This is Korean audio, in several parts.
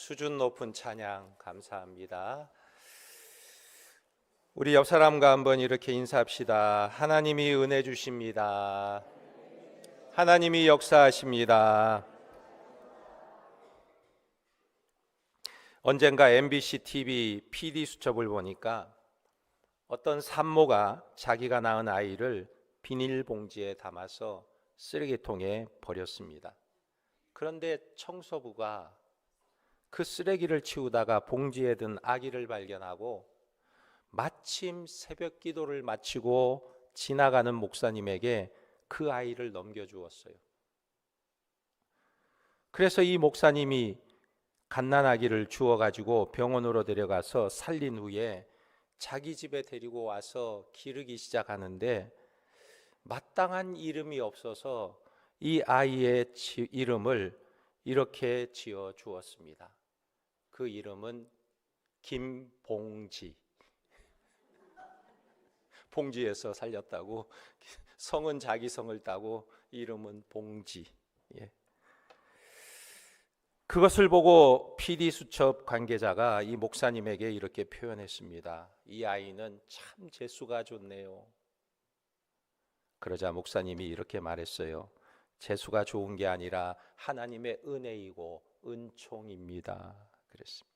수준 높은 찬양 감사합니다. 우리 옆 사람과 한번 이렇게 인사합시다. 하나님이 은혜 주십니다. 하나님이 역사하십니다. 언젠가 MBC TV PD 수첩을 보니까 어떤 산모가 자기가 낳은 아이를 비닐봉지에 담아서 쓰레기통에 버렸습니다. 그런데 청소부가 그 쓰레기를 치우다가 봉지에 든 아기를 발견하고 마침 새벽 기도를 마치고 지나가는 목사님에게 그 아이를 넘겨주었어요. 그래서 이 목사님이 갓난아기를 주워가지고 병원으로 데려가서 살린 후에 자기 집에 데리고 와서 기르기 시작하는데 마땅한 이름이 없어서 이 아이의 이름을 이렇게 지어 주었습니다. 그 이름은 김봉지. 봉지에서 살렸다고, 성은 자기 성을 따고 이름은 봉지. 그것을 보고 PD 수첩 관계자가 이 목사님에게 이렇게 표현했습니다. 이 아이는 참 재수가 좋네요. 그러자 목사님이 이렇게 말했어요. 재수가 좋은 게 아니라 하나님의 은혜이고 은총입니다. 그랬습니다.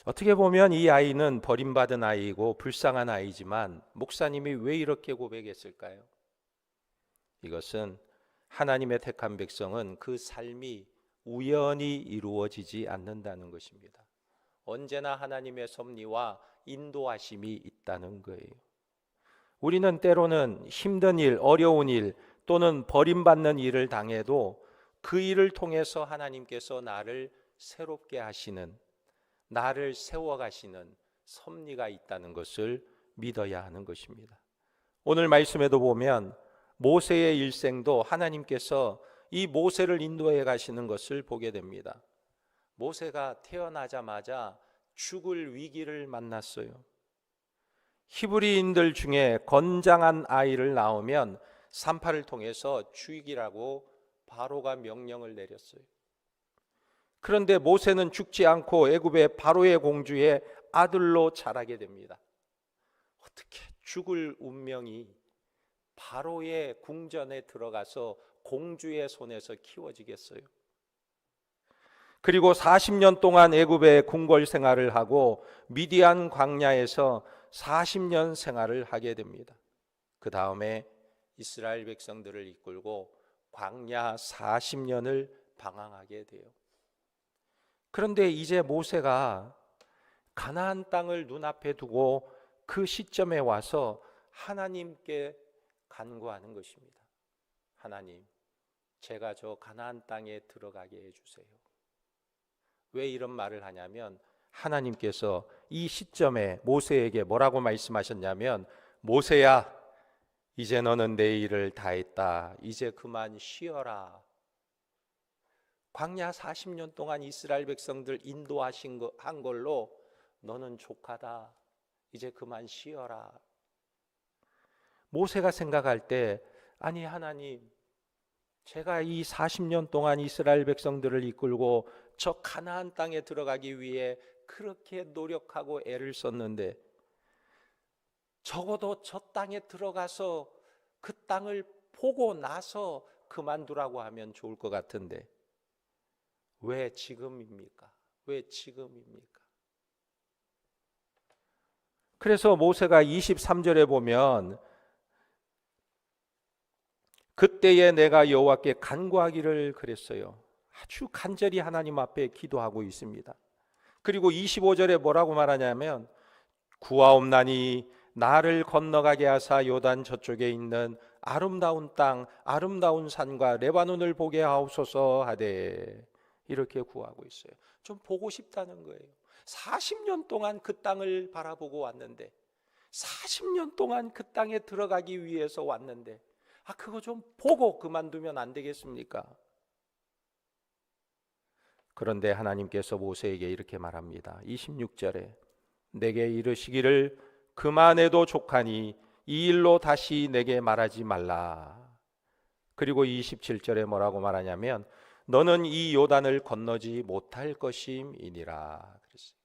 어떻게 보면 이 아이는 버림받은 아이이고 불쌍한 아이지만 목사님이 왜 이렇게 고백했을까요? 이것은 하나님의 택한 백성은 그 삶이 우연히 이루어지지 않는다는 것입니다. 언제나 하나님의 섭리와 인도하심이 있다는 거예요. 우리는 때로는 힘든 일, 어려운 일 또는 버림받는 일을 당해도 그 일을 통해서 하나님께서 나를 새롭게 하시는, 나를 세워가시는 섭리가 있다는 것을 믿어야 하는 것입니다. 오늘 말씀에도 보면 모세의 일생도 하나님께서 이 모세를 인도해 가시는 것을 보게 됩니다. 모세가 태어나자마자 죽을 위기를 만났어요. 히브리인들 중에 건장한 아이를 낳으면 산파를 통해서 죽이라고 바로가 명령을 내렸어요. 그런데 모세는 죽지 않고 애굽의 바로의 공주의 아들로 자라게 됩니다. 어떻게 죽을 운명이 바로의 궁전에 들어가서 공주의 손에서 키워지겠어요? 그리고 40년 동안 애굽의 궁궐 생활을 하고 미디안 광야에서 40년 생활을 하게 됩니다. 그 다음에 이스라엘 백성들을 이끌고 광야 40년을 방황하게 돼요. 그런데 이제 모세가 가나안 땅을 눈앞에 두고 그 시점에 와서 하나님께 간구하는 것입니다. 하나님, 제가 저 가나안 땅에 들어가게 해주세요. 왜 이런 말을 하냐면 하나님께서 이 시점에 모세에게 뭐라고 말씀하셨냐면, 모세야, 이제 너는 내 일을 다 했다. 이제 그만 쉬어라. 광야 40년 동안 이스라엘 백성들 인도하신 한 걸로 너는 족하다. 이제 그만 쉬어라. 모세가 생각할 때, 아니 하나님, 제가 이 40년 동안 이스라엘 백성들을 이끌고 저 가나안 땅에 들어가기 위해 그렇게 노력하고 애를 썼는데 적어도 저 땅에 들어가서 그 땅을 보고 나서 그만두라고 하면 좋을 것 같은데 왜 지금입니까? 왜 지금입니까? 그래서 모세가 23절에 보면 그때에 내가 여호와께 간구하기를 그랬어요. 아주 간절히 하나님 앞에 기도하고 있습니다. 그리고 25절에 뭐라고 말하냐면, 구하옵나니 나를 건너가게 하사 요단 저쪽에 있는 아름다운 땅, 아름다운 산과 레바논을 보게 하옵소서 하되, 이렇게 구하고 있어요. 좀 보고 싶다는 거예요. 40년 동안 그 땅을 바라보고 왔는데, 40년 동안 그 땅에 들어가기 위해서 왔는데, 그거 좀 보고 그만두면 안 되겠습니까? 그런데 하나님께서 모세에게 이렇게 말합니다. 26절에 내게 이르시기를 그만해도 족하니 이 일로 다시 내게 말하지 말라. 그리고 27절에 뭐라고 말하냐면, 너는 이 요단을 건너지 못할 것임이니라 그랬어요.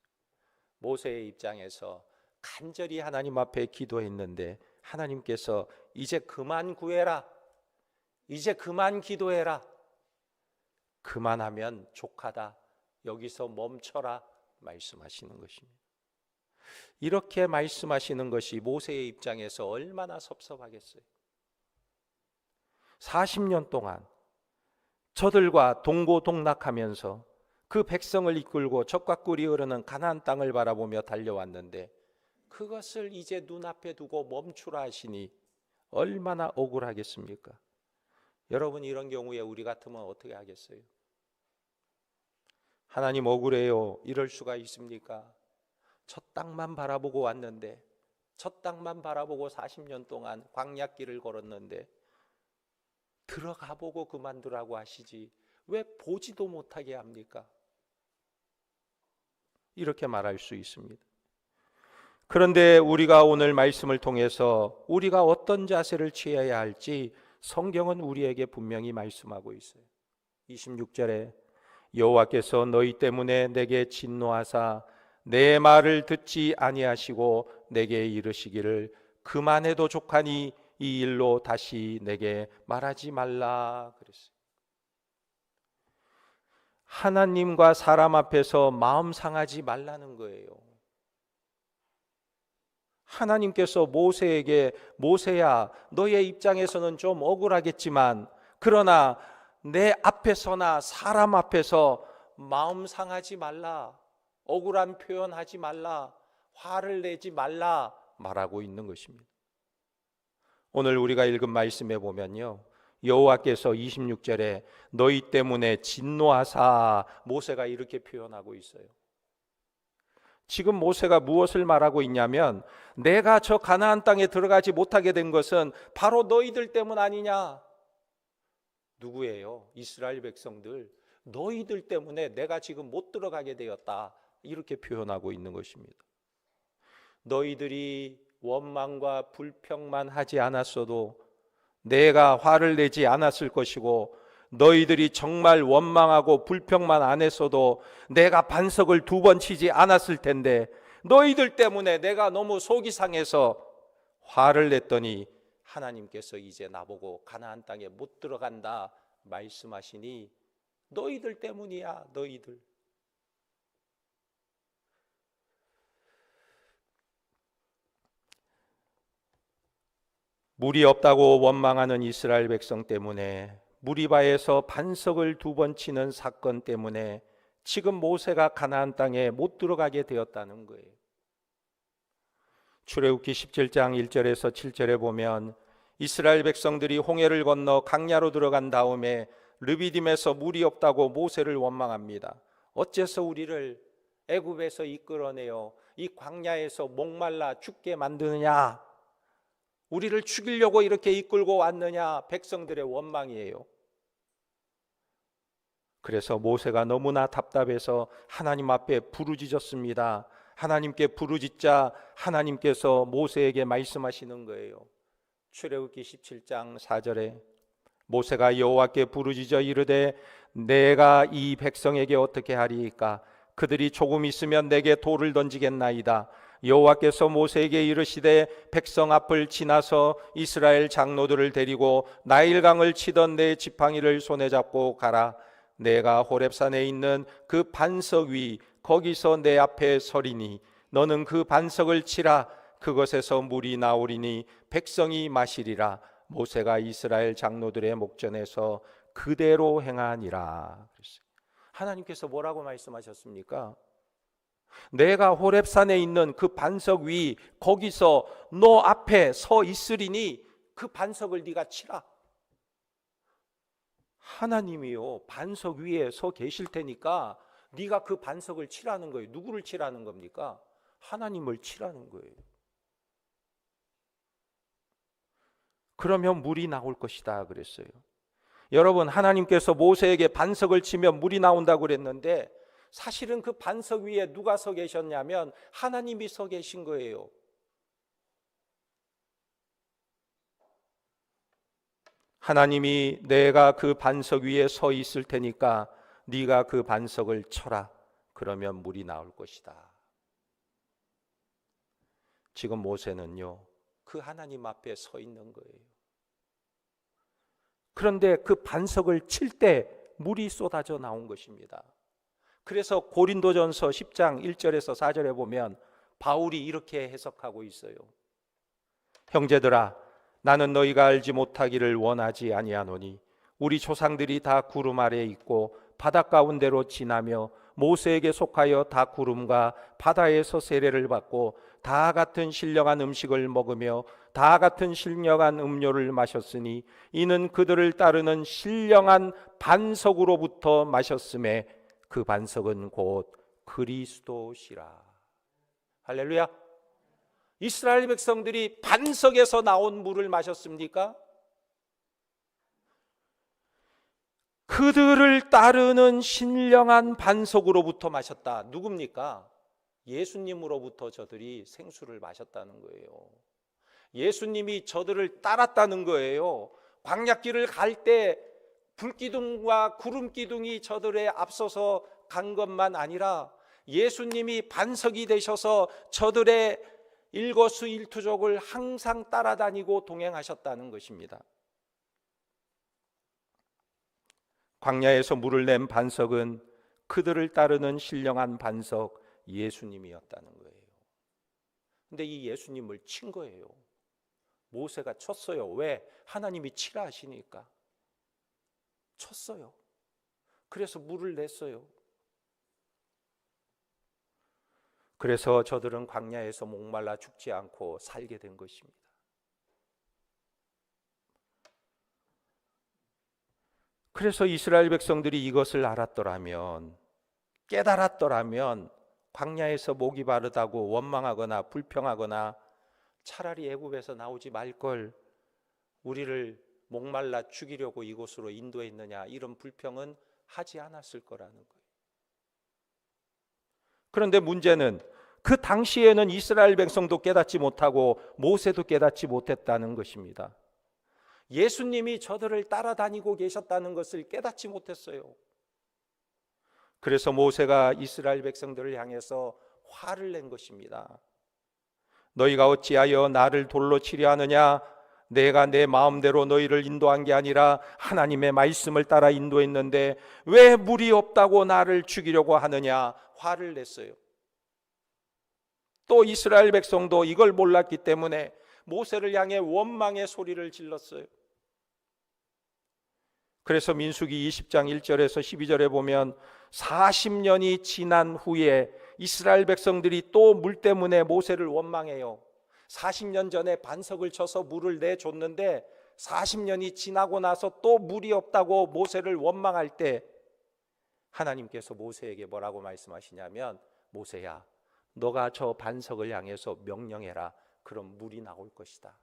모세의 입장에서 간절히 하나님 앞에 기도했는데 하나님께서 이제 그만 구해라, 이제 그만 기도해라, 그만하면 족하다, 여기서 멈춰라 말씀하시는 것입니다. 이렇게 말씀하시는 것이 모세의 입장에서 얼마나 섭섭하겠어요. 40년 동안 저들과 동고동락하면서 그 백성을 이끌고 젖과 꿀이 흐르는 가나안 땅을 바라보며 달려왔는데 그것을 이제 눈앞에 두고 멈추라 하시니 얼마나 억울하겠습니까? 여러분, 이런 경우에 우리 같으면 어떻게 하겠어요? 하나님 억울해요, 이럴 수가 있습니까? 저 땅만 바라보고 왔는데, 저 땅만 바라보고 40년 동안 광야길을 걸었는데 들어가 보고 그만두라고 하시지 왜 보지도 못하게 합니까? 이렇게 말할 수 있습니다. 그런데 우리가 오늘 말씀을 통해서 우리가 어떤 자세를 취해야 할지 성경은 우리에게 분명히 말씀하고 있어요. 26절에 여호와께서 너희 때문에 내게 진노하사 내 말을 듣지 아니하시고 내게 이르시기를 그만해도 족하니 이 일로 다시 내게 말하지 말라 그랬어요. 하나님과 사람 앞에서 마음 상하지 말라는 거예요. 하나님께서 모세에게 모세야, 너의 입장에서는 좀 억울하겠지만 그러나 내 앞에서나 사람 앞에서 마음 상하지 말라, 억울한 표현하지 말라, 화를 내지 말라 말하고 있는 것입니다. 오늘 우리가 읽은 말씀에 보면요, 여호와께서 26절에 너희 때문에 진노하사, 모세가 이렇게 표현하고 있어요. 지금 모세가 무엇을 말하고 있냐면 내가 저 가나안 땅에 들어가지 못하게 된 것은 바로 너희들 때문 아니냐. 누구예요? 이스라엘 백성들. 너희들 때문에 내가 지금 못 들어가게 되었다, 이렇게 표현하고 있는 것입니다. 너희들이 원망과 불평만 하지 않았어도 내가 화를 내지 않았을 것이고, 너희들이 정말 원망하고 불평만 안 했어도 내가 반석을 2번 치지 않았을 텐데 너희들 때문에 내가 너무 속이 상해서 화를 냈더니 하나님께서 이제 나보고 가나안 땅에 못 들어간다 말씀하시니 너희들 때문이야, 너희들. 물이 없다고 원망하는 이스라엘 백성 때문에, 무리바에서 반석을 2번 치는 사건 때문에 지금 모세가 가나안 땅에 못 들어가게 되었다는 거예요. 출애굽기 17장 1절에서 7절에 보면 이스라엘 백성들이 홍해를 건너 강야로 들어간 다음에 르비딤에서 물이 없다고 모세를 원망합니다. 어째서 우리를 애굽에서 이끌어내어 이 광야에서 목말라 죽게 만드느냐, 우리를 죽이려고 이렇게 이끌고 왔느냐, 백성들의 원망이에요. 그래서 모세가 너무나 답답해서 하나님 앞에 부르짖었습니다. 하나님께 부르짖자 하나님께서 모세에게 말씀하시는 거예요. 출애굽기 17장 4절에 모세가 여호와께 부르짖어 이르되 내가 이 백성에게 어떻게 하리이까? 그들이 조금 있으면 내게 돌을 던지겠나이다. 여호와께서 모세에게 이르시되 백성 앞을 지나서 이스라엘 장로들을 데리고 나일강을 치던 내 지팡이를 손에 잡고 가라. 내가 호렙산에 있는 그 반석 위 거기서 내 앞에 서리니 너는 그 반석을 치라. 그것에서 물이 나오리니 백성이 마시리라. 모세가 이스라엘 장로들의 목전에서 그대로 행하니라. 하나님께서 뭐라고 말씀하셨습니까? 내가 호렙산에 있는 그 반석 위 거기서 너 앞에 서 있으리니 그 반석을 네가 치라. 하나님이요, 반석 위에 서 계실 테니까 네가 그 반석을 치라는 거예요. 누구를 치라는 겁니까? 하나님을 치라는 거예요. 그러면 물이 나올 것이다 그랬어요. 여러분, 하나님께서 모세에게 반석을 치면 물이 나온다고 그랬는데 사실은 그 반석 위에 누가 서 계셨냐면 하나님이 서 계신 거예요. 하나님이 내가 그 반석 위에 서 있을 테니까 네가 그 반석을 쳐라. 그러면 물이 나올 것이다. 지금 모세는요, 그 하나님 앞에 서 있는 거예요. 그런데 그 반석을 칠 때 물이 쏟아져 나온 것입니다. 그래서 고린도전서 10장 1절에서 4절에 보면 바울이 이렇게 해석하고 있어요. 형제들아, 나는 너희가 알지 못하기를 원하지 아니하노니 우리 조상들이 다 구름 아래에 있고 바다 가운데로 지나며 모세에게 속하여 다 구름과 바다에서 세례를 받고 다 같은 신령한 음식을 먹으며 다 같은 신령한 음료를 마셨으니 이는 그들을 따르는 신령한 반석으로부터 마셨음에 그 반석은 곧 그리스도시라. 할렐루야. 이스라엘 백성들이 반석에서 나온 물을 마셨습니까? 그들을 따르는 신령한 반석으로부터 마셨다. 누굽니까? 예수님으로부터 저들이 생수를 마셨다는 거예요. 예수님이 저들을 따랐다는 거예요. 광야길을 갈 때 불기둥과 구름기둥이 저들에 앞서서 간 것만 아니라 예수님이 반석이 되셔서 저들의 일거수일투족을 항상 따라다니고 동행하셨다는 것입니다. 광야에서 물을 낸 반석은 그들을 따르는 신령한 반석 예수님이었다는 거예요. 근데 이 예수님을 친 거예요. 모세가 쳤어요. 왜? 하나님이 치라 하시니까 쳤어요. 그래서 물을 냈어요. 그래서 저들은 광야에서 목말라 죽지 않고 살게 된 것입니다. 그래서 이스라엘 백성들이 이것을 알았더라면, 깨달았더라면 광야에서 목이 마르다고 원망하거나 불평하거나 차라리 애굽에서 나오지 말걸, 우리를 목말라 죽이려고 이곳으로 인도했느냐, 이런 불평은 하지 않았을 거라는 거예요. 그런데 문제는 그 당시에는 이스라엘 백성도 깨닫지 못하고 모세도 깨닫지 못했다는 것입니다. 예수님이 저들을 따라다니고 계셨다는 것을 깨닫지 못했어요. 그래서 모세가 이스라엘 백성들을 향해서 화를 낸 것입니다. 너희가 어찌하여 나를 돌로 치려 하느냐? 내가 내 마음대로 너희를 인도한 게 아니라 하나님의 말씀을 따라 인도했는데 왜 물이 없다고 나를 죽이려고 하느냐? 화를 냈어요. 또 이스라엘 백성도 이걸 몰랐기 때문에 모세를 향해 원망의 소리를 질렀어요. 그래서 민수기 20장 1절에서 12절에 보면 40년이 지난 후에 이스라엘 백성들이 또 물 때문에 모세를 원망해요. 40년 전에 반석을 쳐서 물을 내줬는데 40년이 지나고 나서 또 물이 없다고 모세를 원망할 때 하나님께서 모세에게 뭐라고 말씀하시냐면, 모세야, 너가 저 반석을 향해서 명령해라. 그럼 물이 나올 것이다.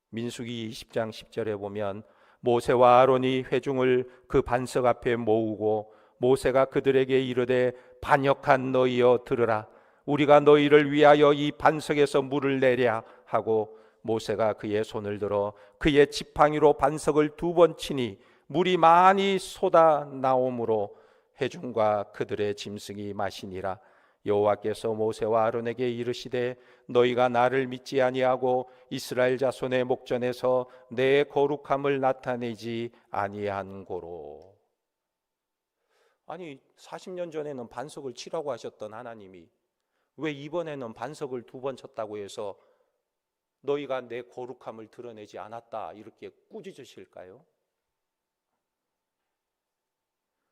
민수기 20장 10절에 보면 모세와 아론이 회중을 그 반석 앞에 모으고 모세가 그들에게 이르되 반역한 너희여 들으라. 우리가 너희를 위하여 이 반석에서 물을 내랴 하고 모세가 그의 손을 들어 그의 지팡이로 반석을 2번 치니 물이 많이 쏟아 나오므로 회중과 그들의 짐승이 마시니라. 여호와께서 모세와 아론에게 이르시되 너희가 나를 믿지 아니하고 이스라엘 자손의 목전에서 내 거룩함을 나타내지 아니한 고로. 아니 40년 전에는 반석을 치라고 하셨던 하나님이 왜 이번에는 반석을 2번 쳤다고 해서 너희가 내 거룩함을 드러내지 않았다 이렇게 꾸짖으실까요?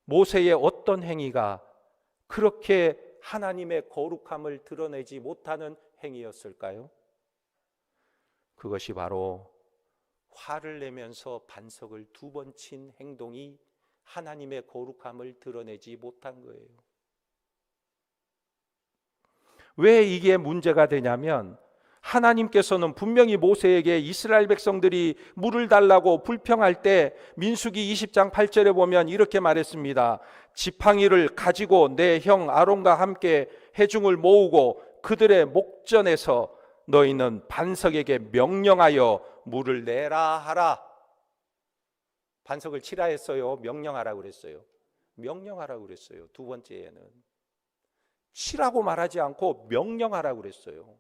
모세의 어떤 행위가 그렇게 하나님의 거룩함을 드러내지 못하는 행위였을까요? 그것이 바로 화를 내면서 반석을 2번 친 행동이 하나님의 거룩함을 드러내지 못한 거예요. 왜 이게 문제가 되냐면 하나님께서는 분명히 모세에게 이스라엘 백성들이 물을 달라고 불평할 때 민수기 20장 8절에 보면 이렇게 말했습니다. 지팡이를 가지고 내 형 아론과 함께 회중을 모으고 그들의 목전에서 너희는 반석에게 명령하여 물을 내라 하라. 반석을 치라 했어요? 명령하라고 그랬어요? 명령하라고 그랬어요. 두 번째에는 치라고 말하지 않고 명령하라고 그랬어요.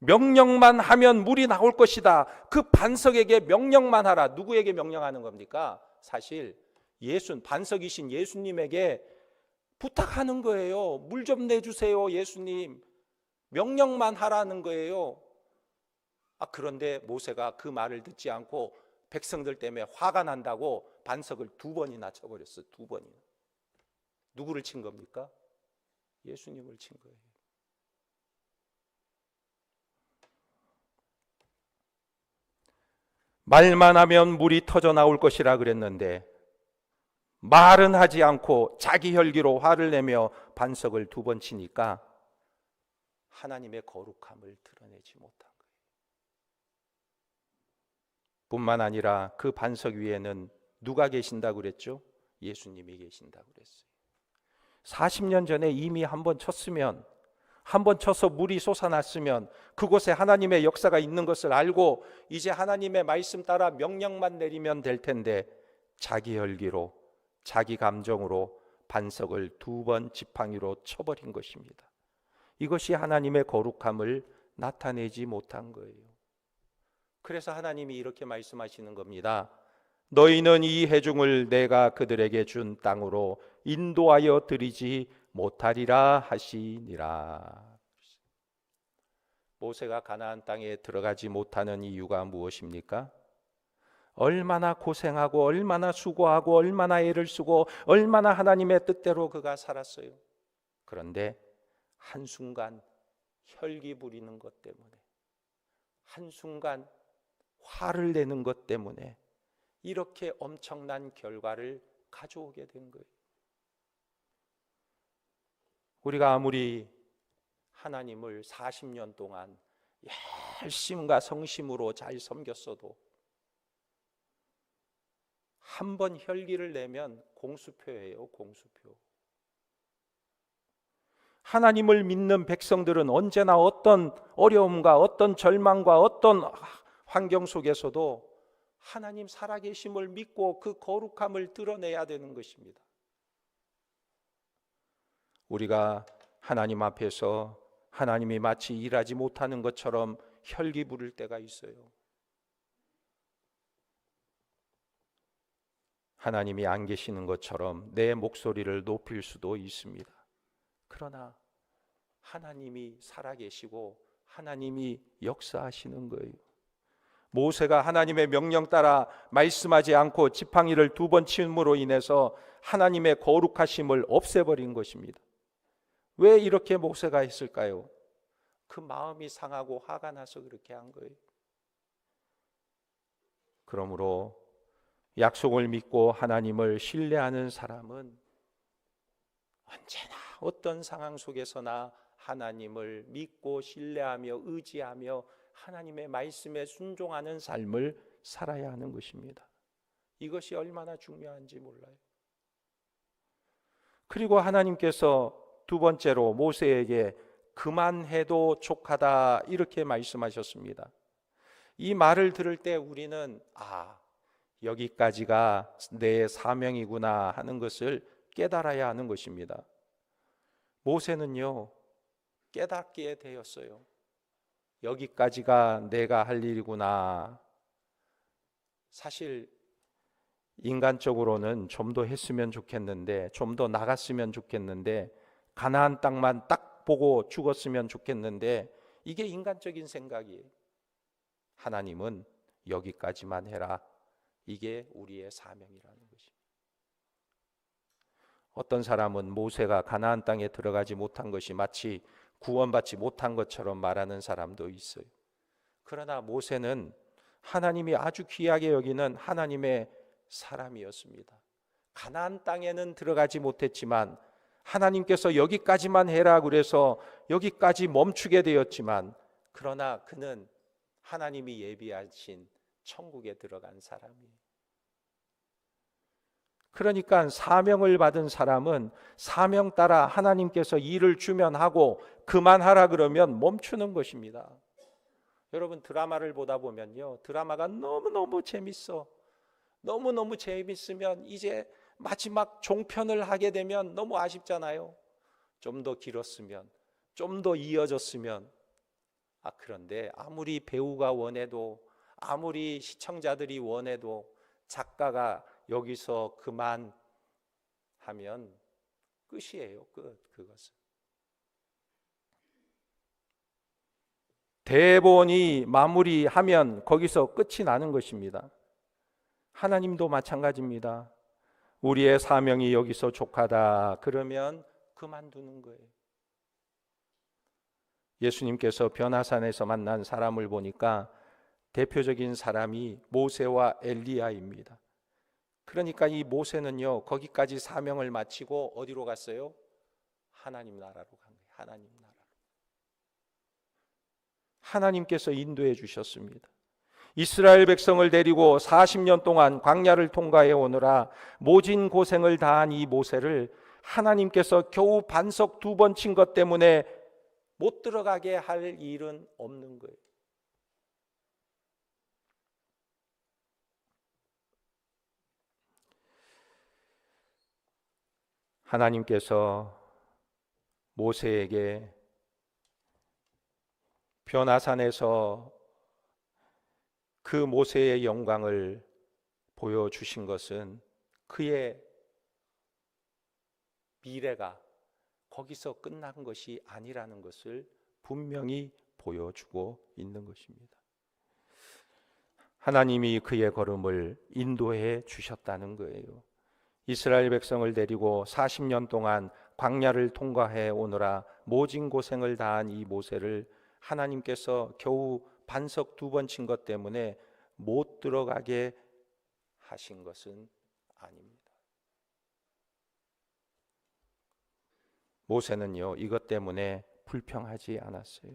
명령만 하면 물이 나올 것이다. 그 반석에게 명령만 하라. 누구에게 명령하는 겁니까? 사실 반석이신 예수님에게 부탁하는 거예요. 물 좀 내주세요, 예수님. 명령만 하라는 거예요. 그런데 모세가 그 말을 듣지 않고 백성들 때문에 화가 난다고 반석을 2번이나 쳐버렸어요. 2번이나. 누구를 친 겁니까? 예수님을 친 거예요. 말만 하면 물이 터져 나올 것이라 그랬는데 말은 하지 않고 자기 혈기로 화를 내며 반석을 2번 치니까 하나님의 거룩함을 드러내지 못한 거예요. 뿐만 아니라 그 반석 위에는 누가 계신다고 그랬죠? 예수님이 계신다고 그랬어요. 40년 전에 이미 한번 쳤으면, 한번 쳐서 물이 솟아났으면 그곳에 하나님의 역사가 있는 것을 알고 이제 하나님의 말씀 따라 명령만 내리면 될 텐데 자기 혈기로, 자기 감정으로 반석을 2번 지팡이로 쳐버린 것입니다. 이것이 하나님의 거룩함을 나타내지 못한 거예요. 그래서 하나님이 이렇게 말씀하시는 겁니다. 너희는 이 회중을 내가 그들에게 준 땅으로 인도하여 드리지 못하리라 하시니라. 모세가 가나안 땅에 들어가지 못하는 이유가 무엇입니까? 얼마나 고생하고 얼마나 수고하고 얼마나 애를 쓰고 얼마나 하나님의 뜻대로 그가 살았어요. 그런데 한순간 혈기 부리는 것 때문에, 한순간 화를 내는 것 때문에 이렇게 엄청난 결과를 가져오게 된 거예요. 우리가 아무리 하나님을 40년 동안 열심과 성심으로 잘 섬겼어도 한 번 혈기를 내면 공수표예요, 공수표. 하나님을 믿는 백성들은 언제나 어떤 어려움과 어떤 절망과 어떤 환경 속에서도 하나님 살아계심을 믿고 그 거룩함을 드러내야 되는 것입니다. 우리가 하나님 앞에서 하나님이 마치 일하지 못하는 것처럼 혈기 부를 때가 있어요. 하나님이 안 계시는 것처럼 내 목소리를 높일 수도 있습니다. 그러나 하나님이 살아계시고 하나님이 역사하시는 거예요. 모세가 하나님의 명령 따라 말씀하지 않고 지팡이를 2번 침으로 인해서 하나님의 거룩하심을 없애버린 것입니다. 왜 이렇게 모세가 했을까요? 그 마음이 상하고 화가 나서 그렇게 한 거예요. 그러므로 약속을 믿고 하나님을 신뢰하는 사람은 언제나 어떤 상황 속에서나 하나님을 믿고 신뢰하며 의지하며 하나님의 말씀에 순종하는 삶을 살아야 하는 것입니다. 이것이 얼마나 중요한지 몰라요. 그리고 하나님께서 2번째로 모세에게 그만해도 족하다 이렇게 말씀하셨습니다. 이 말을 들을 때 우리는 여기까지가 내 사명이구나 하는 것을 깨달아야 하는 것입니다. 모세는요 깨닫게 되었어요. 여기까지가 내가 할 일이구나. 사실 인간적으로는 좀 더 했으면 좋겠는데, 좀 더 나갔으면 좋겠는데, 가나안 땅만 딱 보고 죽었으면 좋겠는데, 이게 인간적인 생각이에요. 하나님은 여기까지만 해라. 이게 우리의 사명이라는 것입니다. 어떤 사람은 모세가 가나안 땅에 들어가지 못한 것이 마치 구원받지 못한 것처럼 말하는 사람도 있어요. 그러나 모세는 하나님이 아주 귀하게 여기는 하나님의 사람이었습니다. 가나안 땅에는 들어가지 못했지만 하나님께서 여기까지만 해라 그래서 여기까지 멈추게 되었지만, 그러나 그는 하나님이 예비하신 천국에 들어간 사람이에요. 그러니까 사명을 받은 사람은 사명 따라 하나님께서 일을 주면 하고 그만하라 그러면 멈추는 것입니다. 여러분 드라마를 보다 보면요, 드라마가 너무너무 재밌어. 너무너무 재밌으면 이제 마지막 종편을 하게 되면 너무 아쉽잖아요. 좀 더 길었으면, 좀 더 이어졌으면. 그런데 아무리 배우가 원해도, 아무리 시청자들이 원해도 작가가 여기서 그만하면 끝이에요. 그것은. 대본이 마무리하면 거기서 끝이 나는 것입니다. 하나님도 마찬가지입니다. 우리의 사명이 여기서 족하다 그러면 그만두는 거예요. 예수님께서 변화산에서 만난 사람을 보니까 대표적인 사람이 모세와 엘리야입니다. 그러니까 이 모세는요, 거기까지 사명을 마치고 어디로 갔어요? 하나님 나라로 간 거예요. 하나님 나라로. 하나님께서 인도해 주셨습니다. 이스라엘 백성을 데리고 40년 동안 광야를 통과해 오느라 모진 고생을 다한 이 모세를 하나님께서 겨우 반석 2번 친 것 때문에 못 들어가게 할 일은 없는 거예요. 하나님께서 모세에게 변화산에서 그 모세의 영광을 보여주신 것은 그의 미래가 거기서 끝난 것이 아니라는 것을 분명히 보여주고 있는 것입니다. 하나님이 그의 걸음을 인도해 주셨다는 거예요. 이스라엘 백성을 데리고 40년 동안 광야를 통과해 오느라 모진 고생을 다한 이 모세를 하나님께서 겨우 반석 2번 친 것 때문에 못 들어가게 하신 것은 아닙니다. 모세는요, 이것 때문에 불평하지 않았어요.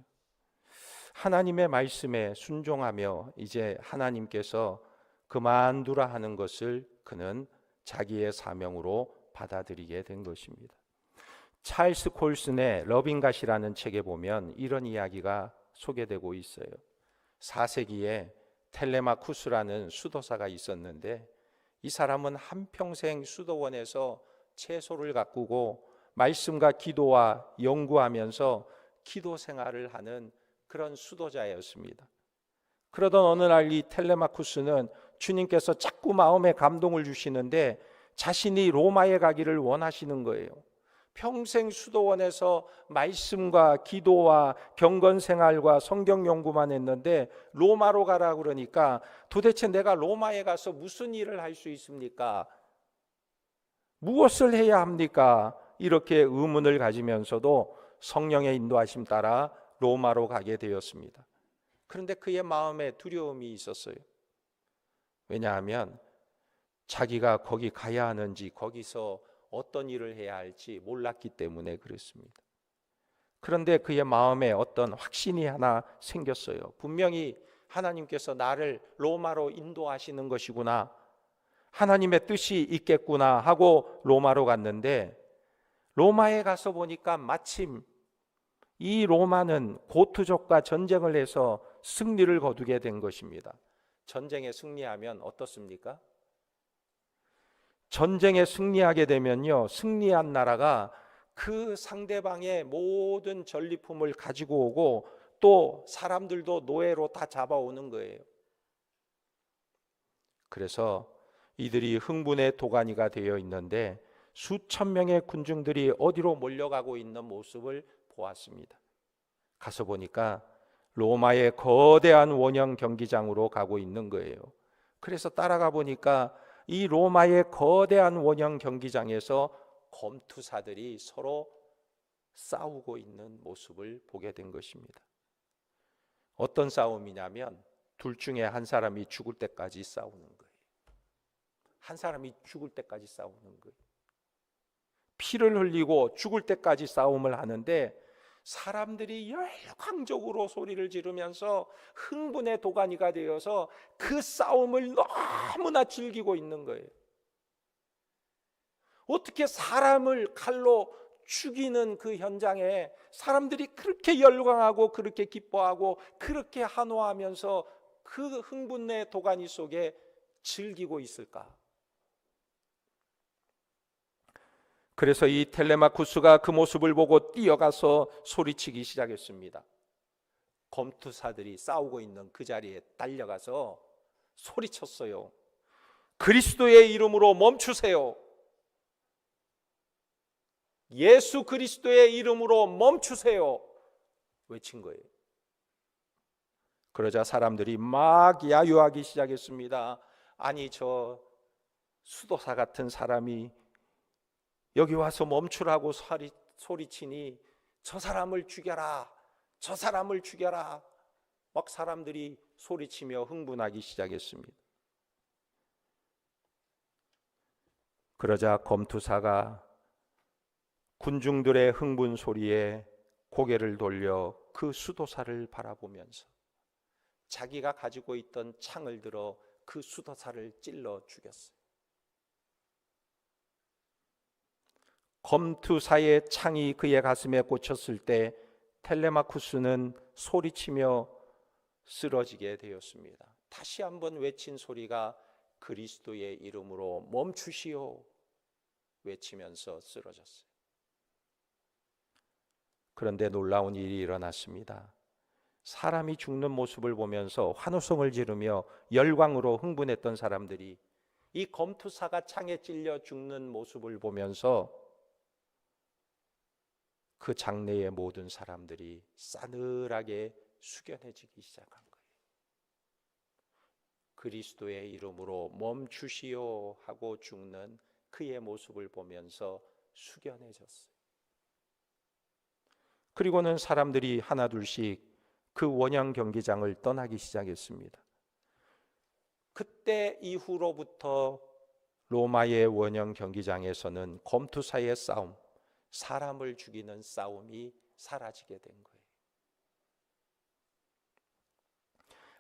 하나님의 말씀에 순종하며 이제 하나님께서 그만두라 하는 것을 그는 자기의 사명으로 받아들이게 된 것입니다. 찰스 콜슨의 러빙갓이라는 책에 보면 이런 이야기가 소개되고 있어요. 4세기에 텔레마쿠스라는 수도사가 있었는데 이 사람은 한평생 수도원에서 채소를 가꾸고 말씀과 기도와 연구하면서 기도 생활을 하는 그런 수도자였습니다. 그러던 어느 날 이 텔레마쿠스는 주님께서 자꾸 마음에 감동을 주시는데 자신이 로마에 가기를 원하시는 거예요. 평생 수도원에서 말씀과 기도와 경건 생활과 성경 연구만 했는데 로마로 가라 그러니까 도대체 내가 로마에 가서 무슨 일을 할 수 있습니까? 무엇을 해야 합니까? 이렇게 의문을 가지면서도 성령의 인도하심 따라 로마로 가게 되었습니다. 그런데 그의 마음에 두려움이 있었어요. 왜냐하면 자기가 거기 가야 하는지 거기서 어떤 일을 해야 할지 몰랐기 때문에 그랬습니다. 그런데 그의 마음에 어떤 확신이 하나 생겼어요. 분명히 하나님께서 나를 로마로 인도하시는 것이구나, 하나님의 뜻이 있겠구나 하고 로마로 갔는데 로마에 가서 보니까 마침 이 로마는 고투족과 전쟁을 해서 승리를 거두게 된 것입니다. 전쟁에 승리하면 어떻습니까? 전쟁에 승리하게 되면요, 승리한 나라가 그 상대방의 모든 전리품을 가지고 오고 또 사람들도 노예로 다 잡아오는 거예요. 그래서 이들이 흥분의 도가니가 되어 있는데 수천 명의 군중들이 어디로 몰려가고 있는 모습을 보았습니다. 가서 보니까 로마의 거대한 원형 경기장으로 가고 있는 거예요. 그래서 따라가 보니까 이 로마의 거대한 원형 경기장에서 검투사들이 서로 싸우고 있는 모습을 보게 된 것입니다. 어떤 싸움이냐면 둘 중에 한 사람이 죽을 때까지 싸우는 거예요. 한 사람이 죽을 때까지 싸우는 거예요. 피를 흘리고 죽을 때까지 싸움을 하는데 사람들이 열광적으로 소리를 지르면서 흥분의 도가니가 되어서 그 싸움을 너무나 즐기고 있는 거예요. 어떻게 사람을 칼로 죽이는 그 현장에 사람들이 그렇게 열광하고 그렇게 기뻐하고 그렇게 환호하면서 그 흥분의 도가니 속에 즐기고 있을까? 그래서 이 텔레마쿠스가 그 모습을 보고 뛰어가서 소리치기 시작했습니다. 검투사들이 싸우고 있는 그 자리에 달려가서 소리쳤어요. 그리스도의 이름으로 멈추세요. 예수 그리스도의 이름으로 멈추세요. 외친 거예요. 그러자 사람들이 막 야유하기 시작했습니다. 아니, 저 수도사 같은 사람이 여기 와서 멈추라고 소리치니 저 사람을 죽여라, 저 사람을 죽여라. 막 사람들이 소리치며 흥분하기 시작했습니다. 그러자 검투사가 군중들의 흥분 소리에 고개를 돌려 그 수도사를 바라보면서 자기가 가지고 있던 창을 들어 그 수도사를 찔러 죽였어요. 검투사의 창이 그의 가슴에 꽂혔을 때 텔레마쿠스는 소리치며 쓰러지게 되었습니다. 다시 한번 외친 소리가 그리스도의 이름으로 멈추시오 외치면서 쓰러졌어요. 그런데 놀라운 일이 일어났습니다. 사람이 죽는 모습을 보면서 환호성을 지르며 열광으로 흥분했던 사람들이 이 검투사가 창에 찔려 죽는 모습을 보면서 그 장내의 모든 사람들이 싸늘하게 숙연해지기 시작한 거예요. 그리스도의 이름으로 멈추시오 하고 죽는 그의 모습을 보면서 숙연해졌어요. 그리고는 사람들이 하나둘씩 그 원형 경기장을 떠나기 시작했습니다. 그때 이후로부터 로마의 원형 경기장에서는 검투사의 싸움, 사람을 죽이는 싸움이 사라지게 된 거예요.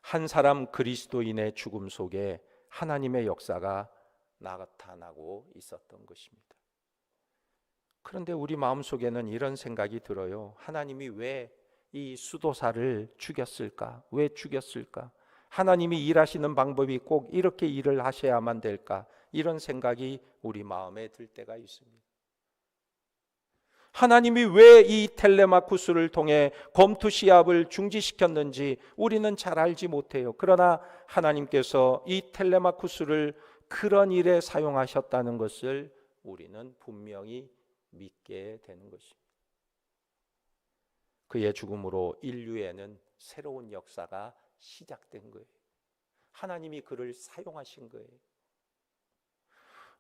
한 사람 그리스도인의 죽음 속에 하나님의 역사가 나타나고 있었던 것입니다. 그런데 우리 마음속에는 이런 생각이 들어요. 하나님이 왜 이 수도사를 죽였을까? 왜 죽였을까? 하나님이 일하시는 방법이 꼭 이렇게 일을 하셔야만 될까? 이런 생각이 우리 마음에 들 때가 있습니다. 하나님이 왜 이 텔레마쿠스를 통해 검투 시합을 중지시켰는지 우리는 잘 알지 못해요. 그러나 하나님께서 이 텔레마쿠스를 그런 일에 사용하셨다는 것을 우리는 분명히 믿게 되는 것입니다. 그의 죽음으로 인류에는 새로운 역사가 시작된 거예요. 하나님이 그를 사용하신 거예요.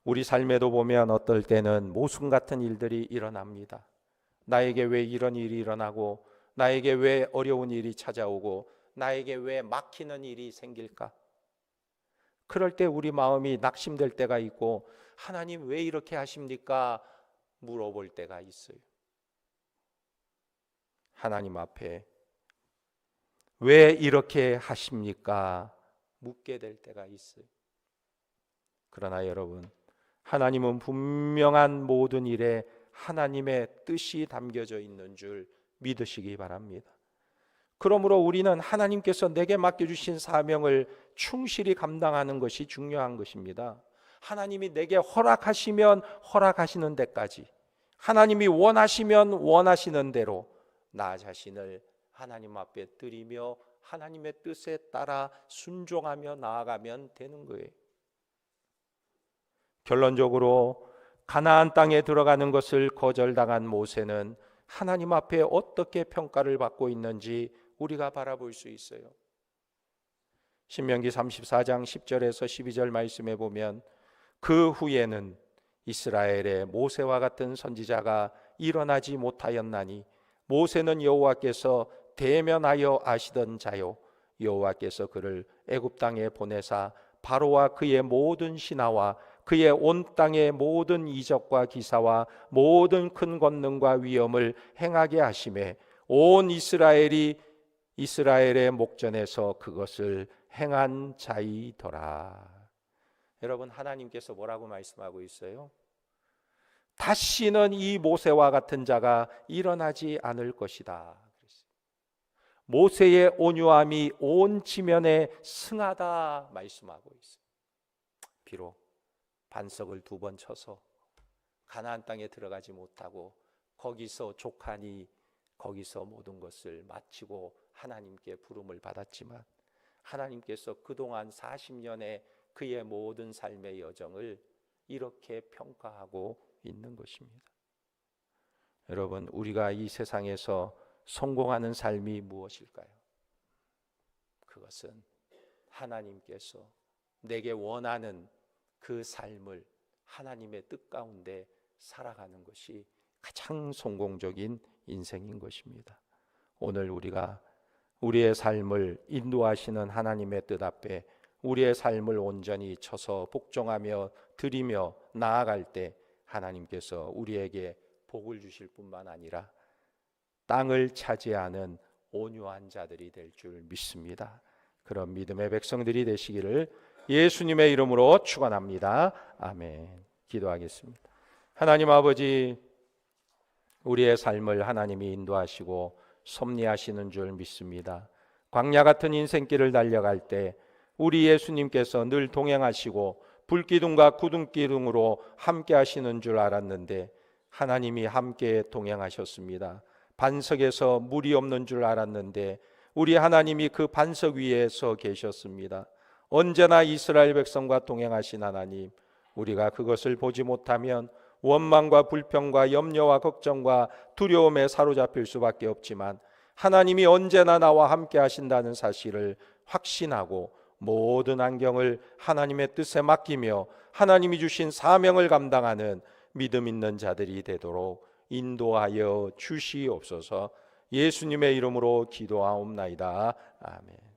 우리 삶에도 보면 어떨 때는 모순 같은 일들이 일어납니다. 나에게 왜 이런 일이 일어나고, 나에게 왜 어려운 일이 찾아오고, 나에게 왜 막히는 일이 생길까? 그럴 때 우리 마음이 낙심될 때가 있고, 하나님 왜 이렇게 하십니까? 물어볼 때가 있어요. 하나님 앞에 왜 이렇게 하십니까? 묻게 될 때가 있어요. 그러나 여러분, 하나님은 분명한 모든 일에 하나님의 뜻이 담겨져 있는 줄 믿으시기 바랍니다. 그러므로 우리는 하나님께서 내게 맡겨주신 사명을 충실히 감당하는 것이 중요한 것입니다. 하나님이 내게 허락하시면 허락하시는 데까지, 하나님이 원하시면 원하시는 대로 나 자신을 하나님 앞에 드리며 하나님의 뜻에 따라 순종하며 나아가면 되는 거예요. 결론적으로 가나안 땅에 들어가는 것을 거절당한 모세는 하나님 앞에 어떻게 평가를 받고 있는지 우리가 바라볼 수 있어요. 신명기 34장 10절에서 12절 말씀에 보면 그 후에는 이스라엘의 모세와 같은 선지자가 일어나지 못하였나니 모세는 여호와께서 대면하여 아시던 자요 여호와께서 그를 애굽 땅에 보내사 바로와 그의 모든 신하와 그의 온 땅의 모든 이적과 기사와 모든 큰 권능과 위엄을 행하게 하심에 온 이스라엘이 이스라엘의 목전에서 그것을 행한 자이더라. 여러분, 하나님께서 뭐라고 말씀하고 있어요? 다시는 이 모세와 같은 자가 일어나지 않을 것이다. 모세의 온유함이 온 지면에 승하다 말씀하고 있어요. 비록 반석을 2번 쳐서 가나안 땅에 들어가지 못하고 거기서 족하니 거기서 모든 것을 마치고 하나님께 부름을 받았지만 하나님께서 그동안 40년의 그의 모든 삶의 여정을 이렇게 평가하고 있는 것입니다. 여러분, 우리가 이 세상에서 성공하는 삶이 무엇일까요? 그것은 하나님께서 내게 원하는 그 삶을 하나님의 뜻 가운데 살아가는 것이 가장 성공적인 인생인 것입니다. 오늘 우리가 우리의 삶을 인도하시는 하나님의 뜻 앞에 우리의 삶을 온전히 쳐서 복종하며 드리며 나아갈 때 하나님께서 우리에게 복을 주실 뿐만 아니라 땅을 차지하는 온유한 자들이 될 줄 믿습니다. 그런 믿음의 백성들이 되시기를 예수님의 이름으로 축원합니다. 아멘. 기도하겠습니다. 하나님 아버지, 우리의 삶을 하나님이 인도하시고 섭리하시는 줄 믿습니다. 광야 같은 인생길을 달려갈 때 우리 예수님께서 늘 동행하시고 불기둥과 구름기둥으로 함께 하시는 줄 알았는데 하나님이 함께 동행하셨습니다. 반석에서 물이 없는 줄 알았는데 우리 하나님이 그 반석 위에 서 계셨습니다. 언제나 이스라엘 백성과 동행하신 하나님, 우리가 그것을 보지 못하면 원망과 불평과 염려와 걱정과 두려움에 사로잡힐 수밖에 없지만 하나님이 언제나 나와 함께 하신다는 사실을 확신하고 모든 안경을 하나님의 뜻에 맡기며 하나님이 주신 사명을 감당하는 믿음 있는 자들이 되도록 인도하여 주시옵소서. 예수님의 이름으로 기도하옵나이다. 아멘.